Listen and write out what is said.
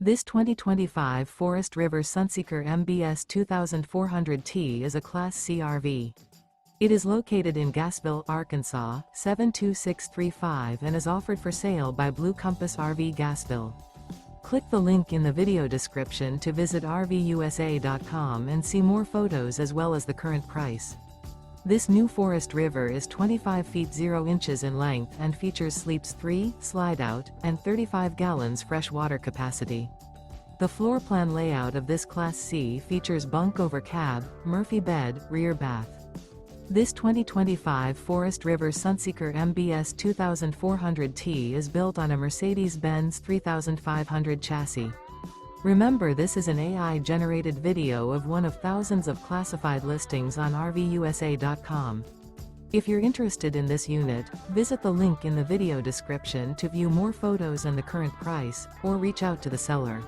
This 2025 Forest River Sunseeker MBS 2400T is a Class C RV. It is located in Gassville, Arkansas, 72635 and is offered for sale by Blue Compass RV Gassville. Click the link in the video description to visit RVUSA.com and see more photos as well as the current price. This new Forest River is 25 feet 0 inches in length and features sleeps 3, slide-out, and 35 gallons fresh water capacity. The floor plan layout of this Class C features bunk over cab, Murphy bed, rear bath. This 2025 Forest River Sunseeker MBS 2400T is built on a Mercedes-Benz 3500 chassis. Remember, this is an AI-generated video of one of thousands of classified listings on RVUSA.com. If you're interested in this unit, visit the link in the video description to view more photos and the current price, or reach out to the seller.